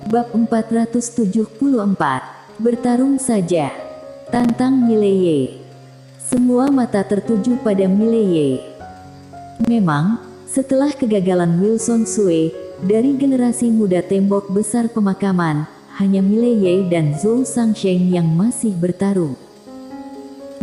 Bab 474. Bertarung saja. Tantang Mileye. Semua mata tertuju pada Mileye. Memang, setelah kegagalan Wilson Sue, dari generasi muda tembok besar pemakaman, hanya Mileye dan Zhou Sangsheng yang masih bertarung.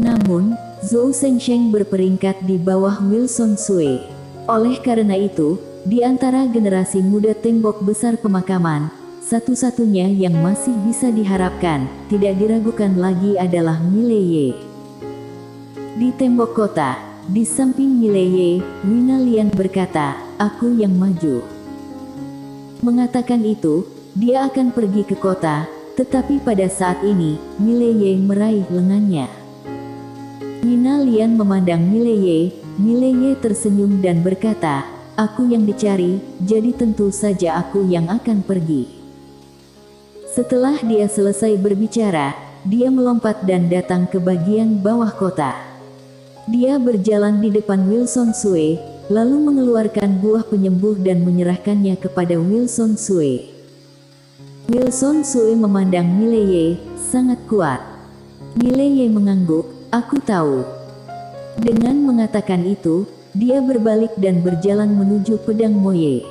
Namun, Zhou Sangsheng berperingkat di bawah Wilson Sue. Oleh karena itu, di antara generasi muda tembok besar pemakaman, satu-satunya yang masih bisa diharapkan, tidak diragukan lagi adalah Mileye. Di tembok kota, di samping Mileye, Wina Lian berkata, "Aku yang maju." Mengatakan itu, dia akan pergi ke kota, tetapi pada saat ini, Mileye meraih lengannya. Wina Lian memandang Mileye, Mileye tersenyum dan berkata, "Aku yang dicari, jadi tentu saja aku yang akan pergi." Setelah dia selesai berbicara, dia melompat dan datang ke bagian bawah kota. Dia berjalan di depan Wilson Sue, lalu mengeluarkan buah penyembuh dan menyerahkannya kepada Wilson Sue. Wilson Sue memandang Mileye, sangat kuat. Mileye mengangguk, "Aku tahu." Dengan mengatakan itu, dia berbalik dan berjalan menuju pedang Moye.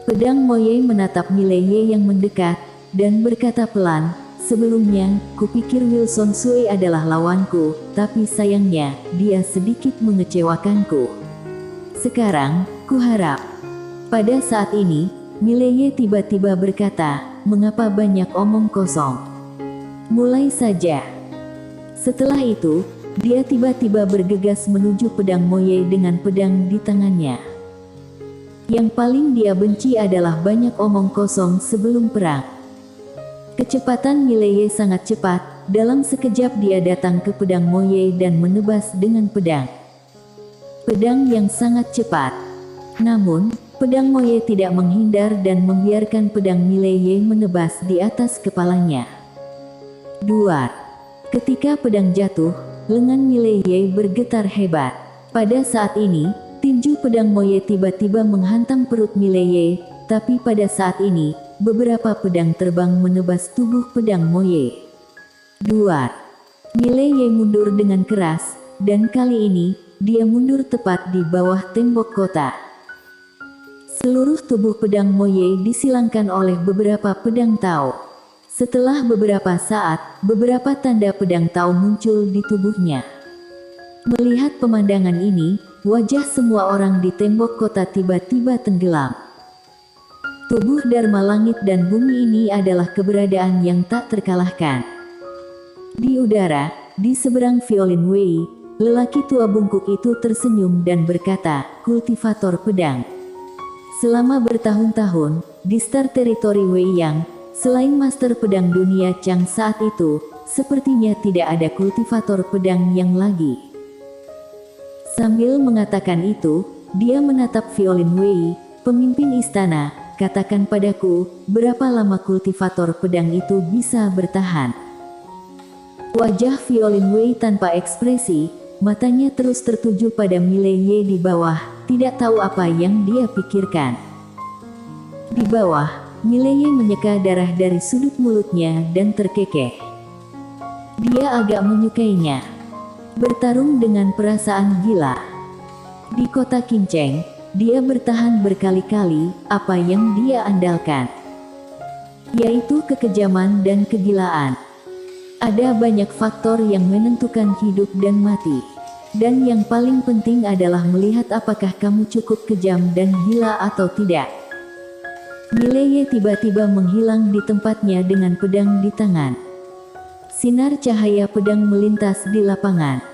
Pedang Moye menatap Mileye yang mendekat, dan berkata pelan, "Sebelumnya, kupikir Wilson Sue adalah lawanku, tapi sayangnya, dia sedikit mengecewakanku. Sekarang, kuharap." Pada saat ini, Mileye tiba-tiba berkata, "Mengapa banyak omong kosong? Mulai saja." Setelah itu, dia tiba-tiba bergegas menuju pedang Moye dengan pedang di tangannya. Yang paling dia benci adalah banyak omong kosong sebelum perang. Kecepatan Mileye sangat cepat, dalam sekejap dia datang ke pedang Moye dan menebas dengan pedang. Pedang yang sangat cepat. Namun, pedang Moye tidak menghindar dan membiarkan pedang Mileye menebas di atas kepalanya. Duar. Ketika pedang jatuh, lengan Mileye bergetar hebat. Pada saat ini, tinju pedang Moye tiba-tiba menghantam perut Mileye, tapi pada saat ini, beberapa pedang terbang menebas tubuh pedang Moye. Duar. Mileye mundur dengan keras, dan kali ini, dia mundur tepat di bawah tembok kota. Seluruh tubuh pedang Moye disilangkan oleh beberapa pedang Tao. Setelah beberapa saat, beberapa tanda pedang Tao muncul di tubuhnya. Melihat pemandangan ini, wajah semua orang di tembok kota tiba-tiba tenggelam. Tubuh Dharma Langit dan Bumi ini adalah keberadaan yang tak terkalahkan. Di udara, di seberang Violin Wei, lelaki tua bungkuk itu tersenyum dan berkata, "Kultivator pedang." Selama bertahun-tahun, di Star Territory Wei Yang, selain Master Pedang Dunia Chang saat itu, sepertinya tidak ada kultivator pedang yang lagi. Sambil mengatakan itu, dia menatap Violin Wei, pemimpin istana. "Katakan padaku, berapa lama kultivator pedang itu bisa bertahan?" Wajah Violin Wei tanpa ekspresi, matanya terus tertuju pada Mileye di bawah, tidak tahu apa yang dia pikirkan. Di bawah, Mileye menyeka darah dari sudut mulutnya dan terkekeh. Dia agak menyukainya. Bertarung dengan perasaan gila. Di kota Kinceng, dia bertahan berkali-kali, apa yang dia andalkan, yaitu kekejaman dan kegilaan. Ada banyak faktor yang menentukan hidup dan mati. Dan yang paling penting adalah melihat apakah kamu cukup kejam dan gila atau tidak. Mileye tiba-tiba menghilang di tempatnya dengan pedang di tangan. Sinar cahaya pedang melintas di lapangan.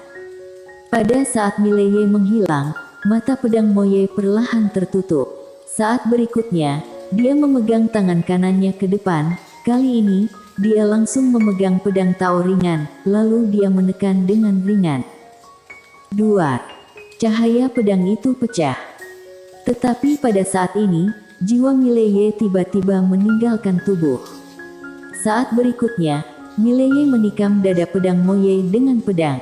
Pada saat Mileye menghilang, mata pedang Moye perlahan tertutup. Saat berikutnya, dia memegang tangan kanannya ke depan. Kali ini, dia langsung memegang pedang Tao ringan, lalu dia menekan dengan ringan. Duar. Cahaya pedang itu pecah. Tetapi pada saat ini, jiwa Mileye tiba-tiba meninggalkan tubuh. Saat berikutnya, Mileye menikam dada pedang Moye dengan pedang.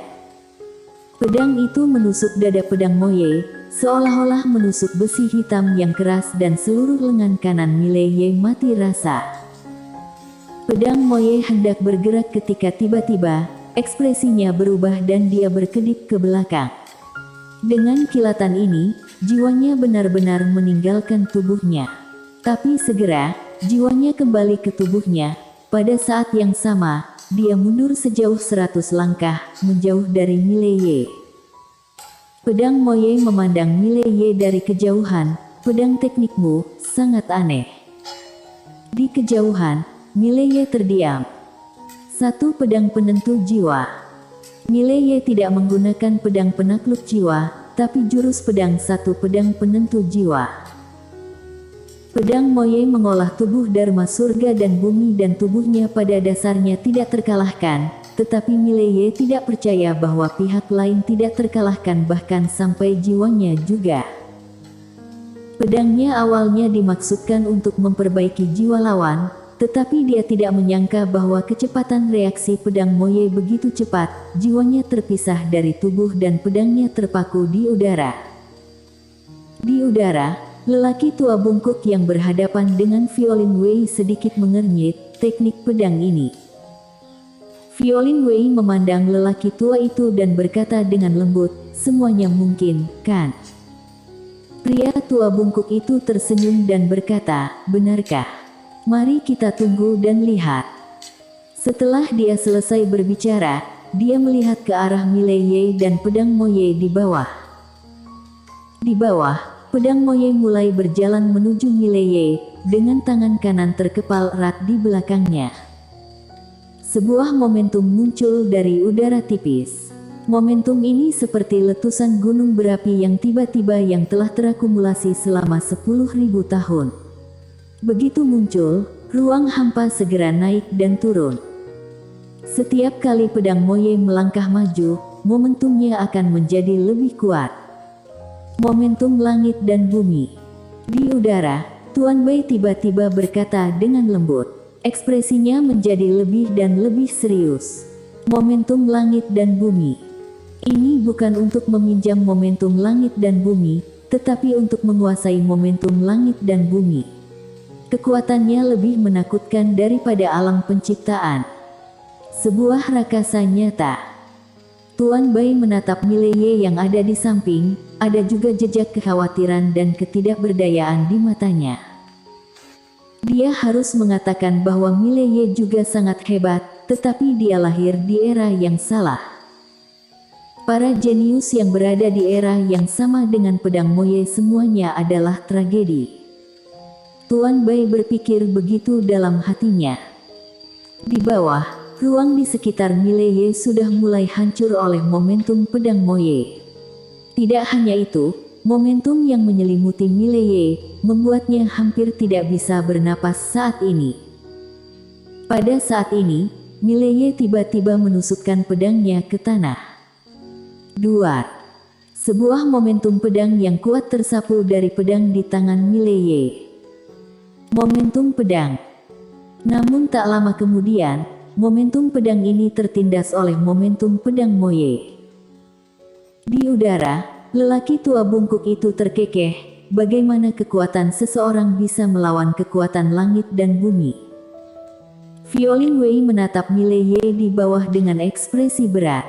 Pedang itu menusuk dada pedang Moye, seolah-olah menusuk besi hitam yang keras dan seluruh lengan kanan Mileye mati rasa. Pedang Moye hendak bergerak ketika tiba-tiba, ekspresinya berubah dan dia berkedip ke belakang. Dengan kilatan ini, jiwanya benar-benar meninggalkan tubuhnya. Tapi segera, jiwanya kembali ke tubuhnya. Pada saat yang sama, dia mundur sejauh 100 langkah, menjauh dari Mileye. Pedang Moye memandang Mileye dari kejauhan. Pedang teknikmu sangat aneh. Di kejauhan, Mileye terdiam. Satu pedang penentu jiwa. Mileye tidak menggunakan pedang penakluk jiwa, tapi jurus pedang satu pedang penentu jiwa. Pedang Moye mengolah tubuh Dharma surga dan bumi dan tubuhnya pada dasarnya tidak terkalahkan. Tetapi Mileye tidak percaya bahwa pihak lain tidak terkalahkan bahkan sampai jiwanya juga. Pedangnya awalnya dimaksudkan untuk memperbaiki jiwa lawan, tetapi dia tidak menyangka bahwa kecepatan reaksi pedang Moye begitu cepat, jiwanya terpisah dari tubuh dan pedangnya terpaku di udara. Di udara, lelaki tua bungkuk yang berhadapan dengan Violin Wei sedikit mengernyit teknik pedang ini. Violin Wei memandang lelaki tua itu dan berkata dengan lembut, "Semuanya mungkin, kan?" Pria tua bungkuk itu tersenyum dan berkata, "Benarkah? Mari kita tunggu dan lihat." Setelah dia selesai berbicara, dia melihat ke arah Mileye dan pedang Moye di bawah. Di bawah, pedang Moye mulai berjalan menuju Mileye, dengan tangan kanan terkepal erat di belakangnya. Sebuah momentum muncul dari udara tipis. Momentum ini seperti letusan gunung berapi yang tiba-tiba yang telah terakumulasi selama 10.000 tahun. Begitu muncul, ruang hampa segera naik dan turun. Setiap kali pedang Moye melangkah maju, momentumnya akan menjadi lebih kuat. Momentum langit dan bumi. Di udara, Tuan Bai tiba-tiba berkata dengan lembut. Ekspresinya menjadi lebih dan lebih serius. Momentum langit dan bumi. Ini bukan untuk meminjam momentum langit dan bumi, tetapi untuk menguasai momentum langit dan bumi. Kekuatannya lebih menakutkan daripada alam penciptaan. Sebuah rakasa nyata. Tuan Bai menatap Mileye yang ada di samping, ada juga jejak kekhawatiran dan ketidakberdayaan di matanya. Dia harus mengatakan bahwa Mileye juga sangat hebat, tetapi dia lahir di era yang salah. Para jenius yang berada di era yang sama dengan pedang Moye semuanya adalah tragedi. Tuan Bai berpikir begitu dalam hatinya. Di bawah, ruang di sekitar Mileye sudah mulai hancur oleh momentum pedang Moye. Tidak hanya itu, momentum yang menyelimuti Mileye membuatnya hampir tidak bisa bernapas saat ini. Pada saat ini, Mileye tiba-tiba menusukkan pedangnya ke tanah. Duar. Sebuah momentum pedang yang kuat tersapu dari pedang di tangan Mileye. Momentum pedang. Namun tak lama kemudian, momentum pedang ini tertindas oleh momentum pedang Moye. Di udara, lelaki tua bungkuk itu terkekeh. Bagaimana kekuatan seseorang bisa melawan kekuatan langit dan bumi? Violin Wei menatap Mileye di bawah dengan ekspresi berat.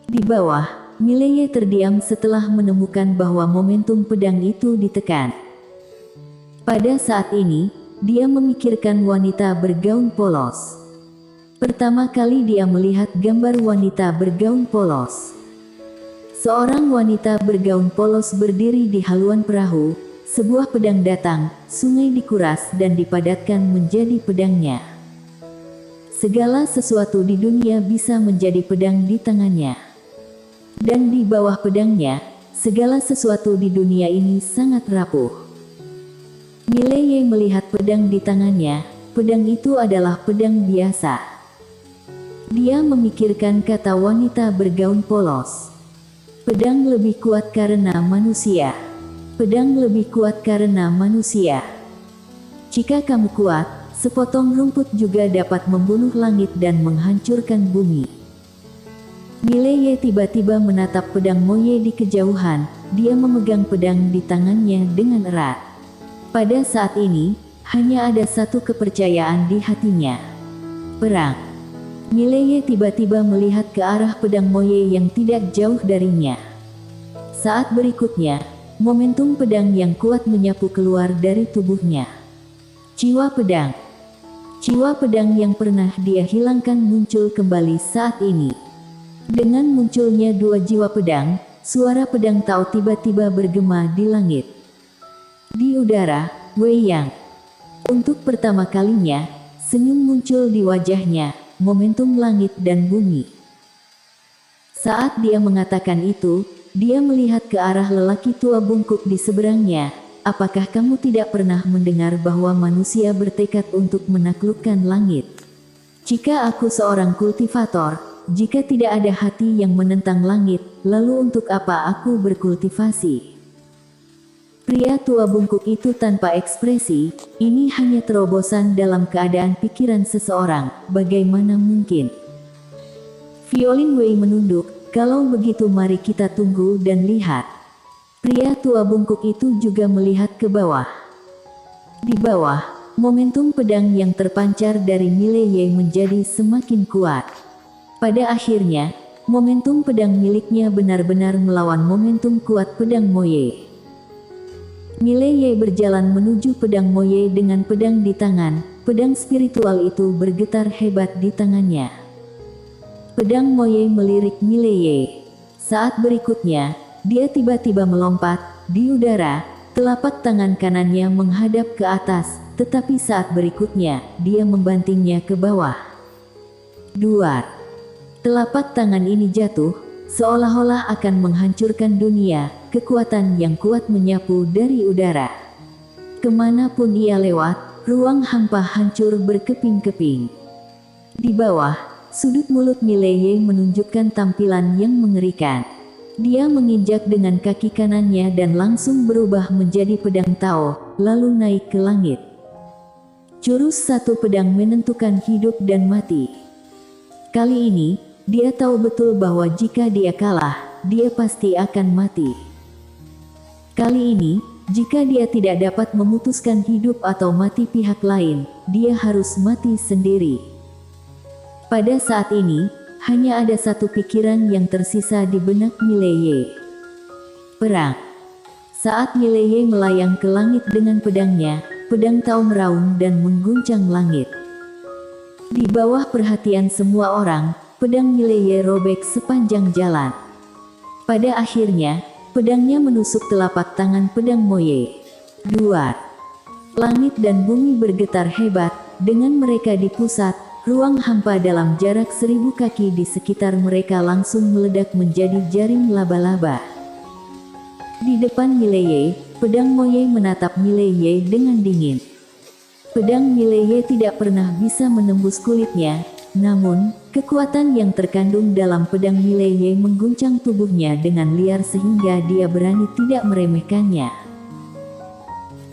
Di bawah, Mileye terdiam setelah menemukan bahwa momentum pedang itu ditekan. Pada saat ini, dia memikirkan wanita bergaun polos. Pertama kali dia melihat gambar wanita bergaun polos. Seorang wanita bergaun polos berdiri di haluan perahu, sebuah pedang datang, sungai dikuras dan dipadatkan menjadi pedangnya. Segala sesuatu di dunia bisa menjadi pedang di tangannya. Dan di bawah pedangnya, segala sesuatu di dunia ini sangat rapuh. Mileye melihat pedang di tangannya, pedang itu adalah pedang biasa. Dia memikirkan kata wanita bergaun polos. Pedang lebih kuat karena manusia. Pedang lebih kuat karena manusia. Jika kamu kuat, sepotong rumput juga dapat membunuh langit dan menghancurkan bumi. Mileye tiba-tiba menatap pedang Moye di kejauhan. dia memegang pedang di tangannya dengan erat. Pada saat ini, hanya ada satu kepercayaan di hatinya. Perang. Mileye tiba-tiba melihat ke arah pedang Moye yang tidak jauh darinya. Saat berikutnya, momentum pedang yang kuat menyapu keluar dari tubuhnya. Jiwa pedang. Jiwa pedang yang pernah dia hilangkan muncul kembali saat ini. Dengan munculnya dua jiwa pedang, suara pedang Tao tiba-tiba bergema di langit. Di udara, Wei Yang. Untuk pertama kalinya, senyum muncul di wajahnya, momentum langit dan bumi. Saat dia mengatakan itu, dia melihat ke arah lelaki tua bungkuk di seberangnya. Apakah kamu tidak pernah mendengar bahwa manusia bertekad untuk menaklukkan langit? Jika aku seorang kultivator, jika tidak ada hati yang menentang langit, lalu untuk apa aku berkultivasi? Pria tua bungkuk itu tanpa ekspresi, ini hanya terobosan dalam keadaan pikiran seseorang, bagaimana mungkin? Violin Wei menunduk, kalau begitu mari kita tunggu dan lihat. Pria tua bungkuk itu juga melihat ke bawah. Di bawah, momentum pedang yang terpancar dari Mileye menjadi semakin kuat. Pada akhirnya, momentum pedang miliknya benar-benar melawan momentum kuat pedang Moye. Mileye berjalan menuju pedang Moye dengan pedang di tangan, pedang spiritual itu bergetar hebat di tangannya. Pedang Moye melirik Mileye. Saat berikutnya, dia tiba-tiba melompat, di udara, telapak tangan kanannya menghadap ke atas, tetapi saat berikutnya, dia membantingnya ke bawah. Duar. Telapak tangan ini jatuh, seolah-olah akan menghancurkan dunia, kekuatan yang kuat menyapu dari udara. Kemanapun ia lewat, ruang hampa hancur berkeping-keping. Di bawah, sudut mulut Mileye menunjukkan tampilan yang mengerikan. Dia menginjak dengan kaki kanannya dan langsung berubah menjadi pedang Tao, lalu naik ke langit. Jurus satu pedang menentukan hidup dan mati. Kali ini, dia tahu betul bahwa jika dia kalah, dia pasti akan mati. Kali ini, jika dia tidak dapat memutuskan hidup atau mati pihak lain, dia harus mati sendiri. Pada saat ini, hanya ada satu pikiran yang tersisa di benak Mileye. Perang. Saat Mileye melayang ke langit dengan pedangnya, pedang Tao meraung dan mengguncang langit. Di bawah perhatian semua orang, pedang Mileye robek sepanjang jalan. Pada akhirnya, pedangnya menusuk telapak tangan pedang Moye. Duar. Langit dan bumi bergetar hebat, dengan mereka di pusat, ruang hampa dalam jarak 1000 kaki di sekitar mereka langsung meledak menjadi jaring laba-laba. Di depan Mileye, pedang Moye menatap Mileye dengan dingin. Pedang Mileye tidak pernah bisa menembus kulitnya, namun, kekuatan yang terkandung dalam pedang Mileye mengguncang tubuhnya dengan liar sehingga dia berani tidak meremehkannya.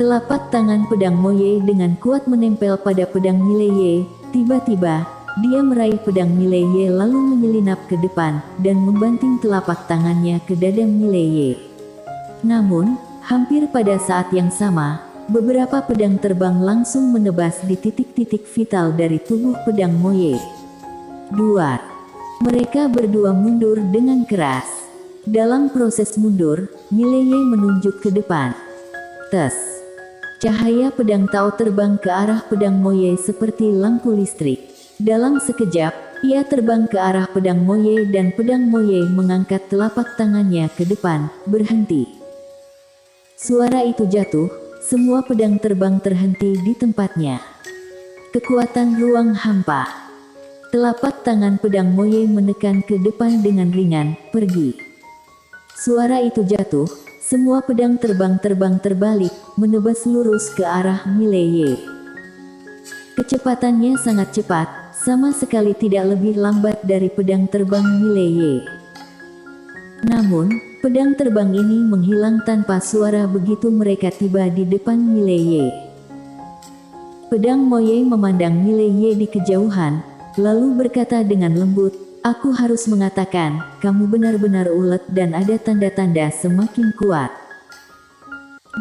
Telapak tangan pedang Moye dengan kuat menempel pada pedang Mileye. Tiba-tiba, dia meraih pedang Mileye lalu menyelinap ke depan, dan membanting telapak tangannya ke dada Mileye. Namun, hampir pada saat yang sama, beberapa pedang terbang langsung menebas di titik-titik vital dari tubuh pedang Moye. Duar. Mereka berdua mundur dengan keras. Dalam proses mundur, Mileye menunjuk ke depan. Tes. Cahaya pedang Tao terbang ke arah pedang Moye seperti lampu listrik. Dalam sekejap, ia terbang ke arah pedang Moye dan pedang Moye mengangkat telapak tangannya ke depan, berhenti. Suara itu jatuh, semua pedang terbang terhenti di tempatnya. Kekuatan ruang hampa. Telapak tangan pedang Moye menekan ke depan dengan ringan, pergi. Suara itu jatuh, semua pedang terbang terbalik, menebas lurus ke arah Mileye. Kecepatannya sangat cepat, sama sekali tidak lebih lambat dari pedang terbang Mileye. Namun, pedang terbang ini menghilang tanpa suara begitu mereka tiba di depan Mileye. Pedang Moye memandang Mileye di kejauhan, lalu berkata dengan lembut, Aku harus mengatakan, kamu benar-benar ulet dan ada tanda-tanda semakin kuat.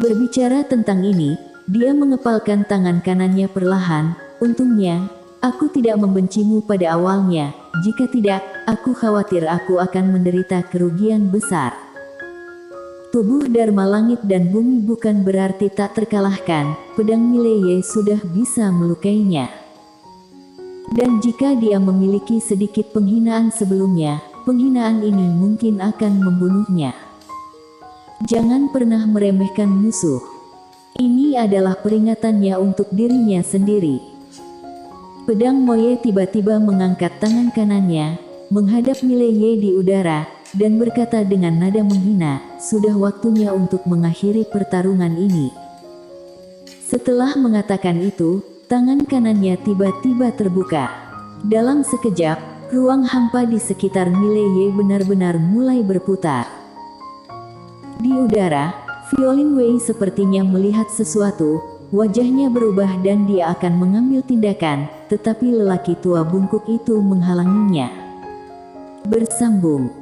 Berbicara tentang ini, dia mengepalkan tangan kanannya perlahan. Untungnya, aku tidak membencimu pada awalnya. Jika tidak, aku khawatir aku akan menderita kerugian besar. Tubuh Dharma langit dan bumi bukan berarti tak terkalahkan, pedang Mileye sudah bisa melukainya. Dan jika dia memiliki sedikit penghinaan sebelumnya, penghinaan ini mungkin akan membunuhnya. Jangan pernah meremehkan musuh. Ini adalah peringatannya untuk dirinya sendiri. Pedang Moye tiba-tiba mengangkat tangan kanannya, menghadap Mileye di udara, dan berkata dengan nada menghina, sudah waktunya untuk mengakhiri pertarungan ini. Setelah mengatakan itu, tangan kanannya tiba-tiba terbuka. Dalam sekejap, ruang hampa di sekitar Mileye benar-benar mulai berputar. Di udara, Violin Wei sepertinya melihat sesuatu, wajahnya berubah dan dia akan mengambil tindakan, tetapi lelaki tua bungkuk itu menghalanginya. Bersambung.